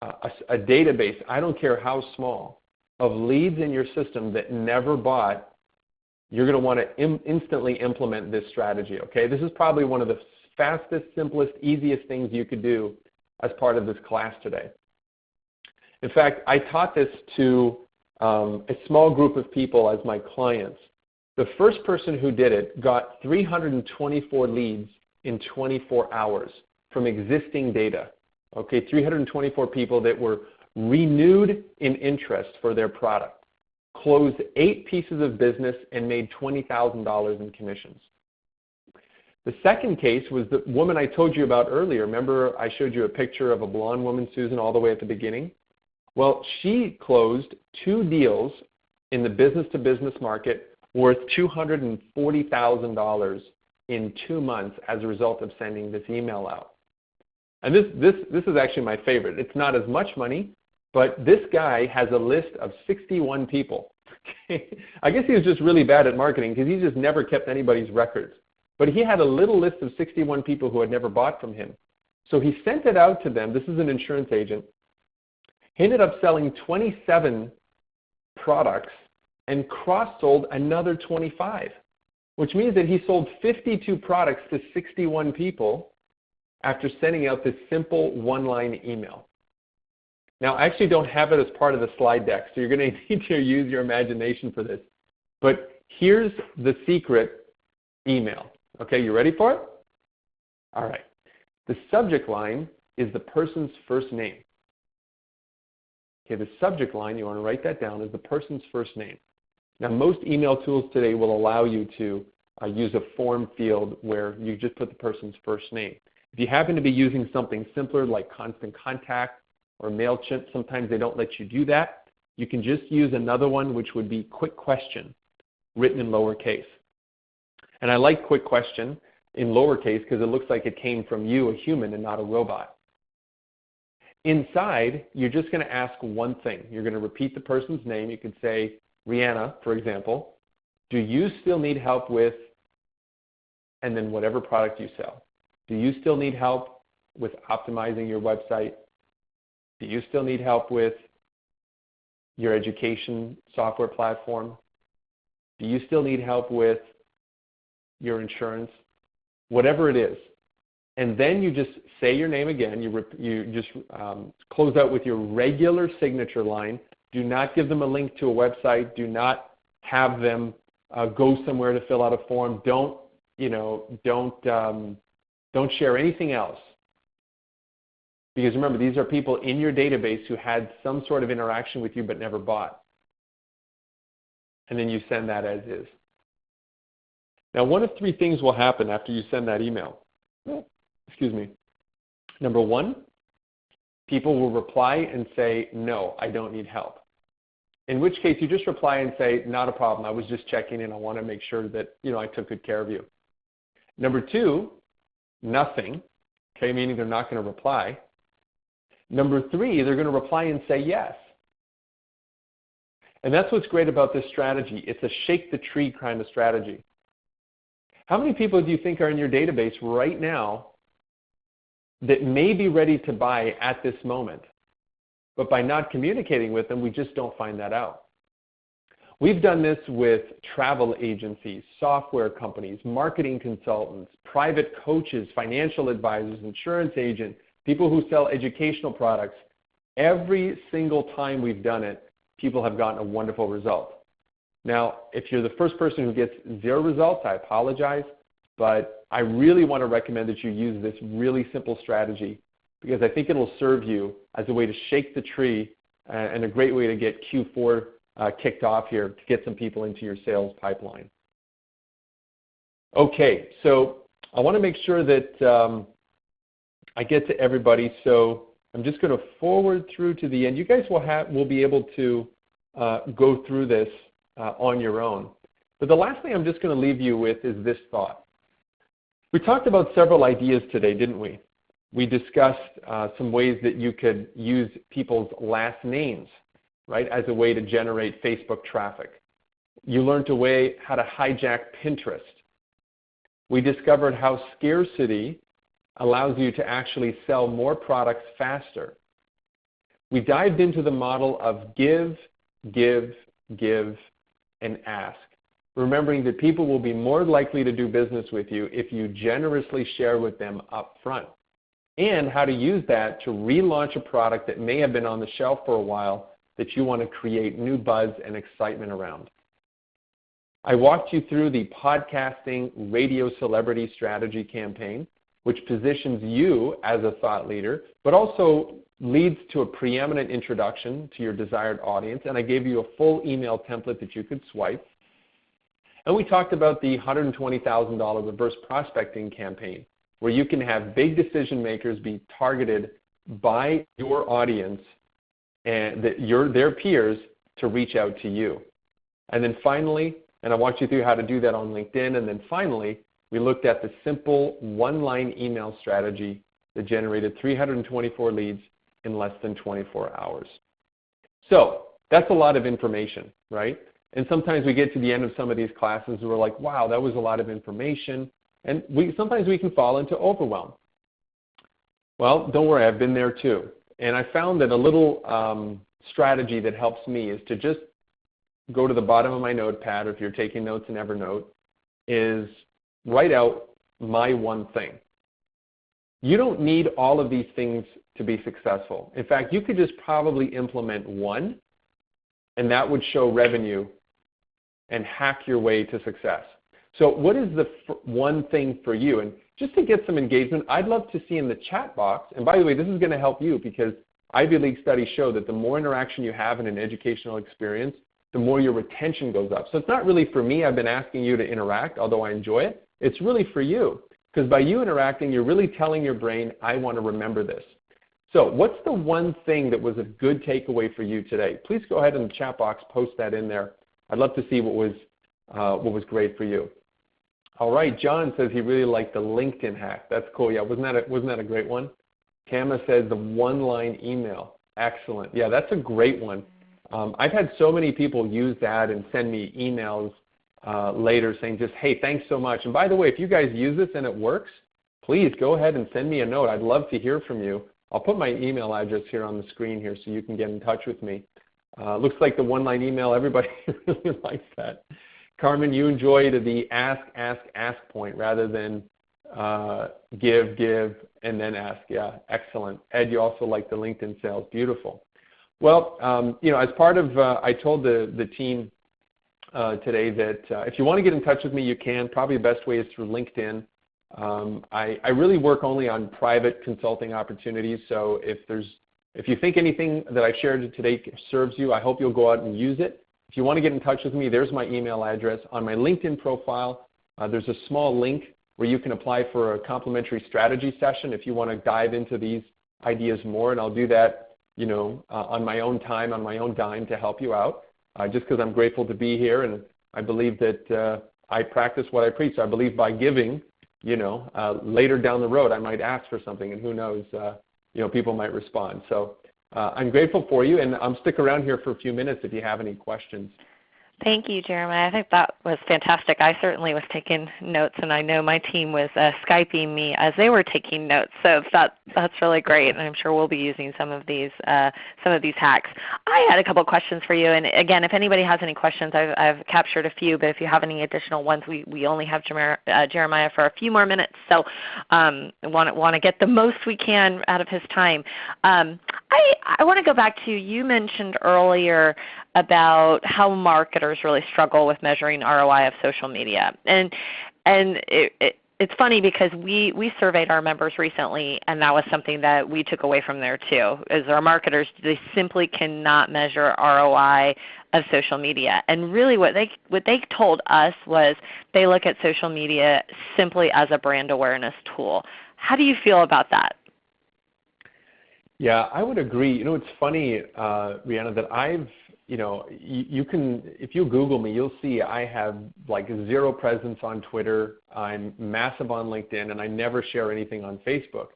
a database, I don't care how small, of leads in your system that never bought, you're going to want to instantly implement this strategy, okay? This is probably one of the fastest, simplest, easiest things you could do as part of this class today. In fact, I taught this to a small group of people as my clients. The first person who did it got 324 leads in 24 hours from existing data. Okay, 324 people that were renewed in interest for their product, closed 8 pieces of business, and made $20,000 in commissions. The second case was the woman I told you about earlier. Remember I showed you a picture of a blonde woman, Susan, all the way at the beginning? Well, she closed 2 deals in the business-to-business market worth $240,000 in 2 months as a result of sending this email out. And this is actually my favorite. It's not as much money, but this guy has a list of 61 people. I guess he was just really bad at marketing because he just never kept anybody's records. But he had a little list of 61 people who had never bought from him. So he sent it out to them. This is an insurance agent. He ended up selling 27 products and cross-sold another 25, which means that he sold 52 products to 61 people after sending out this simple one-line email. Now, I actually don't have it as part of the slide deck, so you're going to need to use your imagination for this. But here's the secret email. Okay, you ready for it? All right. The subject line is the person's first name. Okay, the subject line, you want to write that down, is the person's first name. Now, most email tools today will allow you to use a form field where you just put the person's first name. If you happen to be using something simpler like Constant Contact or MailChimp, sometimes they don't let you do that. You can just use another one, which would be quick question, written in lowercase. And I like quick question in lowercase because it looks like it came from you, a human, and not a robot. Inside, you're just going to ask one thing. You're going to repeat the person's name. You could say, Rihanna, for example, do you still need help with, and then whatever product you sell. Do you still need help with optimizing your website? Do you still need help with your education software platform? Do you still need help with your insurance, whatever it is. And then you just say your name again. You just close out with your regular signature line. Do not give them a link to a website. Do not have them go somewhere to fill out a form. Don't share anything else. Because remember, these are people in your database who had some sort of interaction with you but never bought. And then you send that as is. Now, one of three things will happen after you send that email. Excuse me. Number one, people will reply and say, no, I don't need help. In which case, you just reply and say, not a problem. I was just checking in. I want to make sure that I took good care of you. Number two, nothing, okay, meaning they're not going to reply. Number three, they're going to reply and say yes. And that's what's great about this strategy. It's a shake the tree kind of strategy. How many people do you think are in your database right now that may be ready to buy at this moment? But by not communicating with them, we just don't find that out. We've done this with travel agencies, software companies, marketing consultants, private coaches, financial advisors, insurance agents, people who sell educational products. Every single time we've done it, people have gotten a wonderful result. Now, if you're the first person who gets 0 results, I apologize, but I really want to recommend that you use this really simple strategy because I think it'll serve you as a way to shake the tree and a great way to get Q4 kicked off here to get some people into your sales pipeline. Okay, so I want to make sure that I get to everybody, so I'm just going to forward through to the end. You guys will be able to go through this on your own. But the last thing I'm just going to leave you with is this thought. We talked about several ideas today, didn't we? We discussed some ways that you could use people's last names, right, as a way to generate Facebook traffic. You learned a way how to hijack Pinterest. We discovered how scarcity allows you to actually sell more products faster. We dived into the model of give, give, give, and ask, remembering that people will be more likely to do business with you if you generously share with them up front, and how to use that to relaunch a product that may have been on the shelf for a while that you want to create new buzz and excitement around. I walked you through the podcasting radio celebrity strategy campaign, which positions you as a thought leader, but also leads to a preeminent introduction to your desired audience. And I gave you a full email template that you could swipe. And we talked about the $120,000 reverse prospecting campaign, where you can have big decision makers be targeted by your audience and their peers to reach out to you. And then finally, and I walked you through how to do that on LinkedIn, and then finally, we looked at the simple one-line email strategy that generated 324 leads in less than 24 hours. So that's a lot of information, right? And sometimes we get to the end of some of these classes and we're like, wow, that was a lot of information. And sometimes we can fall into overwhelm. Well, don't worry, I've been there too. And I found that a little strategy that helps me is to just go to the bottom of my notepad, or if you're taking notes in Evernote, is write out my one thing. You don't need all of these things to be successful. In fact, you could just probably implement one, and that would show revenue and hack your way to success. So what is the one thing for you? And just to get some engagement, I'd love to see in the chat box, and by the way, this is going to help you because Ivy League studies show that the more interaction you have in an educational experience, the more your retention goes up. So it's not really for me. I've been asking you to interact, although I enjoy it. It's really for you, because by you interacting, you're really telling your brain, I want to remember this. So what's the one thing that was a good takeaway for you today? Please go ahead in the chat box, post that in there. I'd love to see what was great for you. All right, John says he really liked the LinkedIn hack. That's cool. Yeah, wasn't that a great one? Kama says the one-line email. Excellent. Yeah, that's a great one. I've had so many people use that and send me emails later saying just, hey, thanks so much. And by the way, if you guys use this and it works, please go ahead and send me a note. I'd love to hear from you. I'll put my email address here on the screen here so you can get in touch with me. Looks like the one-line email, everybody really likes that. Carmen, you enjoyed the ask point rather than give, and then ask. Yeah, excellent. Ed, you also like the LinkedIn sales. Beautiful. Well, as part of, I told the team today that if you want to get in touch with me, you can. Probably the best way is through LinkedIn. I really work only on private consulting opportunities, so if you think anything that I've shared today serves you, I hope you'll go out and use it. If you want to get in touch with me, there's my email address. On my LinkedIn profile, there's a small link where you can apply for a complimentary strategy session if you want to dive into these ideas more, and I'll do that on my own time, on my own dime to help you out, just because I'm grateful to be here, and I believe that I practice what I preach. I believe by giving, later down the road I might ask for something, and who knows, people might respond. So I'm grateful for you, and I'm stick around here for a few minutes if you have any questions. Thank you, Jeremiah. I think that was fantastic. I certainly was taking notes, and I know my team was Skyping me as they were taking notes. So that's really great, and I'm sure we'll be using some of these hacks. I had a couple of questions for you, and again, if anybody has any questions, I've captured a few. But if you have any additional ones, we only have Jeremiah for a few more minutes, so want to get the most we can out of his time. I want to go back to, you mentioned earlier about how marketers really struggle with measuring ROI of social media. And it's funny because we surveyed our members recently, and that was something that we took away from there too, is our marketers, they simply cannot measure ROI of social media. And really what they told us was they look at social media simply as a brand awareness tool. How do you feel about that? Yeah, I would agree. It's funny, Rihanna, that you can, if you Google me, you'll see I have like zero presence on Twitter. I'm massive on LinkedIn, and I never share anything on Facebook,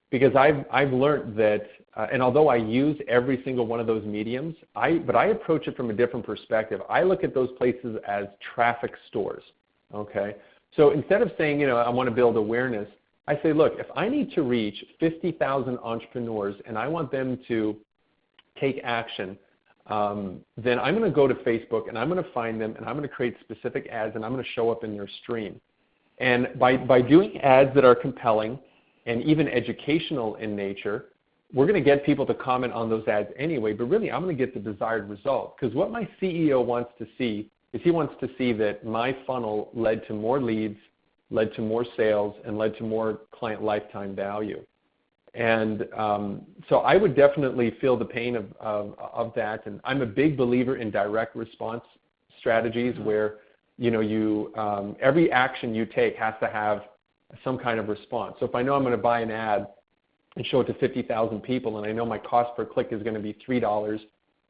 because I've learned that, and although I use every single one of those mediums, but I approach it from a different perspective. I look at those places as traffic stores. Okay, so instead of saying I want to build awareness, I say, look, if I need to reach 50,000 entrepreneurs and I want them to take action, then I'm going to go to Facebook and I'm going to find them and I'm going to create specific ads and I'm going to show up in their stream. And by doing ads that are compelling and even educational in nature, we're going to get people to comment on those ads anyway, but really I'm going to get the desired result. Because what my CEO wants to see is he wants to see that my funnel led to more leads, led to more sales, and led to more client lifetime value. And so I would definitely feel the pain of that. And I'm a big believer in direct response strategies where every action you take has to have some kind of response. So if I know I'm going to buy an ad and show it to 50,000 people, and I know my cost per click is going to be $3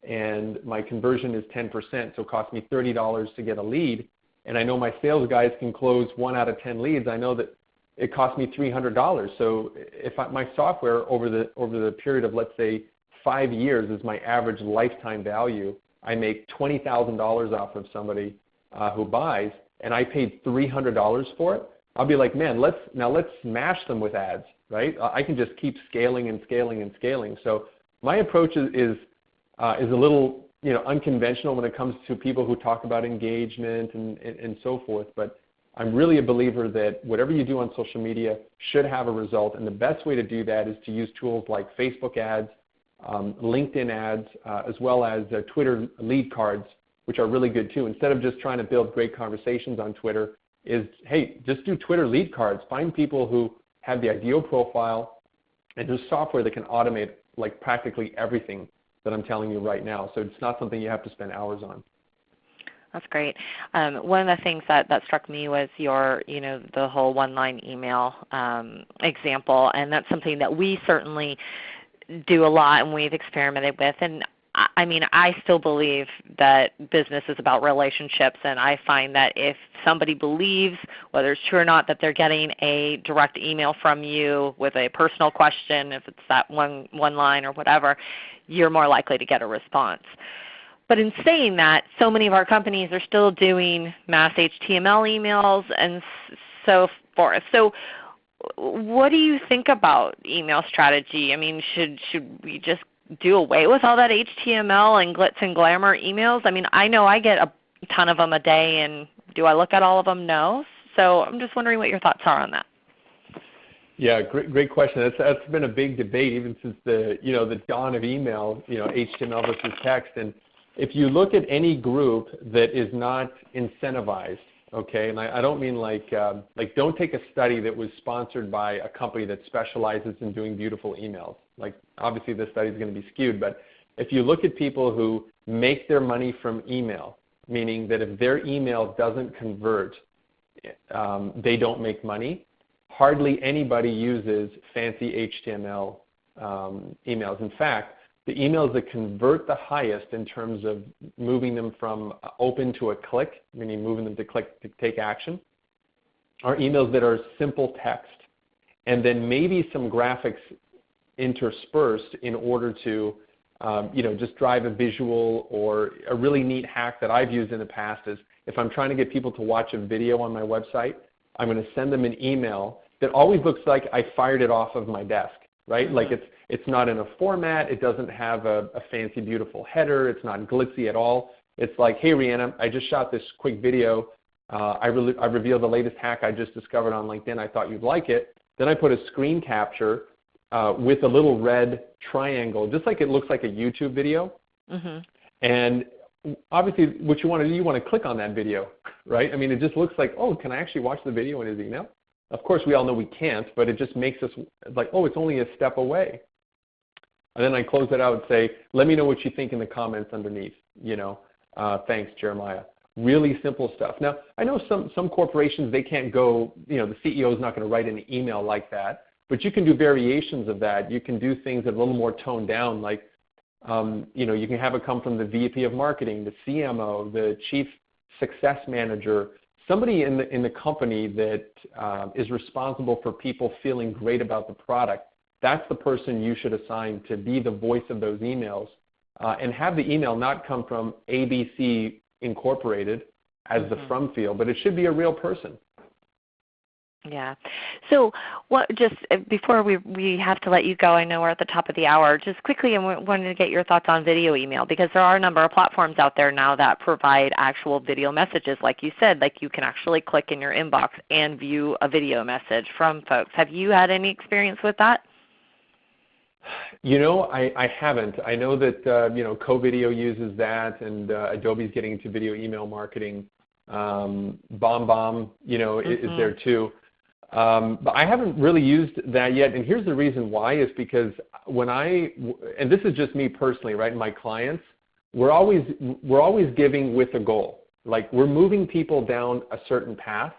and my conversion is 10%, so it costs me $30 to get a lead, and I know my sales guys can close 1 out of 10 leads, I know that it cost me $300. So if my software over the period of, let's say, 5 years is my average lifetime value, I make $20,000 off of somebody who buys, and I paid $300 for it, I'll be like, man, let's smash them with ads, right? I can just keep scaling and scaling and scaling. So my approach is a little unconventional when it comes to people who talk about engagement and so forth, but I'm really a believer that whatever you do on social media should have a result, and the best way to do that is to use tools like Facebook ads, LinkedIn ads, as well as Twitter lead cards, which are really good too. Instead of just trying to build great conversations on Twitter, hey, just do Twitter lead cards. Find people who have the ideal profile, and there's software that can automate like practically everything that I'm telling you right now. So it's not something you have to spend hours on. That's great. One of the things that struck me was the whole one-line email example, and that's something that we certainly do a lot and we've experimented with. And I mean, I still believe that business is about relationships, and I find that if somebody believes, whether it's true or not, that they're getting a direct email from you with a personal question, if it's that one line or whatever, you're more likely to get a response. But in saying that, so many of our companies are still doing mass HTML emails and so forth. So what do you think about email strategy? I mean, should we just do away with all that HTML and glitz and glamour emails? I mean, I know I get a ton of them a day, and do I look at all of them? No. So I'm just wondering what your thoughts are on that. Yeah, great question. That's been a big debate even since the dawn of email, HTML versus text. And if you look at any group that is not incentivized, okay, and I don't mean like don't take a study that was sponsored by a company that specializes in doing beautiful emails. Like obviously this study is going to be skewed, but if you look at people who make their money from email, meaning that if their email doesn't convert, they don't make money. Hardly anybody uses fancy HTML emails. In fact, the emails that convert the highest in terms of moving them from open to a click, meaning moving them to click to take action, are emails that are simple text and then maybe some graphics interspersed in order to just drive a visual. Or a really neat hack that I've used in the past is if I'm trying to get people to watch a video on my website, I'm going to send them an email that always looks like I fired it off of my desk, right? Mm-hmm. Like it's not in a format, it doesn't have a fancy beautiful header, it's not glitzy at all. It's like, hey Rihanna, I just shot this quick video, I revealed the latest hack I just discovered on LinkedIn, I thought you'd like it. Then I put a screen capture with a little red triangle, just like it looks like a YouTube video. Mm-hmm. And obviously what you want to do, you want to click on that video, right? I mean, it just looks like, oh, can I actually watch the video in his email? Of course, we all know we can't, but it just makes us like, oh, it's only a step away. And then I close it out and say, let me know what you think in the comments underneath. Thanks, Jeremiah. Really simple stuff. Now, I know some corporations, they can't go, the CEO is not going to write an email like that, but you can do variations of that. You can do things that are a little more toned down, like, you can have it come from the VP of marketing, the CMO, the chief success manager, somebody in the company that is responsible for people feeling great about the product. That's the person you should assign to be the voice of those emails, and have the email not come from ABC Incorporated as the from field, but it should be a real person. Yeah. So just before we have to let you go, I know we're at the top of the hour, just quickly I wanted to get your thoughts on video email, because there are a number of platforms out there now that provide actual video messages, like you said, like you can actually click in your inbox and view a video message from folks. Have you had any experience with that? I haven't. I know that CoVideo uses that, and Adobe's getting into video email marketing. BombBomb, is there too. But I haven't really used that yet, and here's the reason why is because and this is just me personally, right, and my clients, we're always giving with a goal. Like we're moving people down a certain path,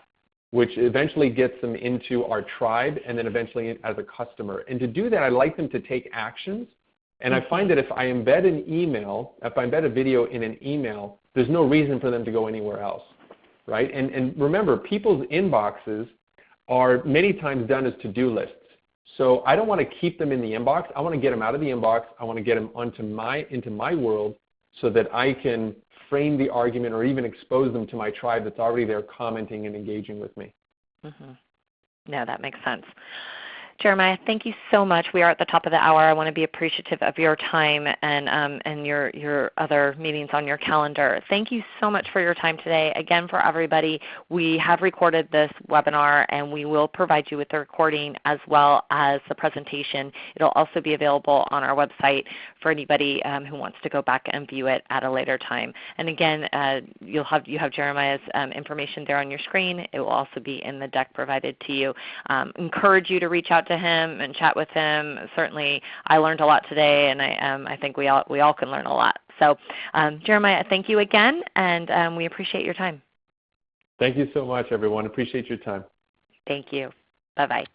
which eventually gets them into our tribe and then eventually as a customer. And to do that, I like them to take actions, and I find that if I embed a video in an email, there's no reason for them to go anywhere else, right? And remember, people's inboxes are many times done as to-do lists. So I don't want to keep them in the inbox. I want to get them out of the inbox. I want to get them into my world so that I can frame the argument or even expose them to my tribe that's already there commenting and engaging with me. Mm-hmm. No, that makes sense. Jeremiah, thank you so much. We are at the top of the hour. I want to be appreciative of your time and your other meetings on your calendar. Thank you so much for your time today. Again, for everybody, we have recorded this webinar, and we will provide you with the recording as well as the presentation. It will also be available on our website for anybody who wants to go back and view it at a later time. And again, you have Jeremiah's information there on your screen. It will also be in the deck provided to you. Encourage you to reach out to him and chat with him. Certainly, I learned a lot today, and I think we all can learn a lot. So, Jeremiah, thank you again, and we appreciate your time. Thank you so much, everyone. Appreciate your time. Thank you. Bye-bye.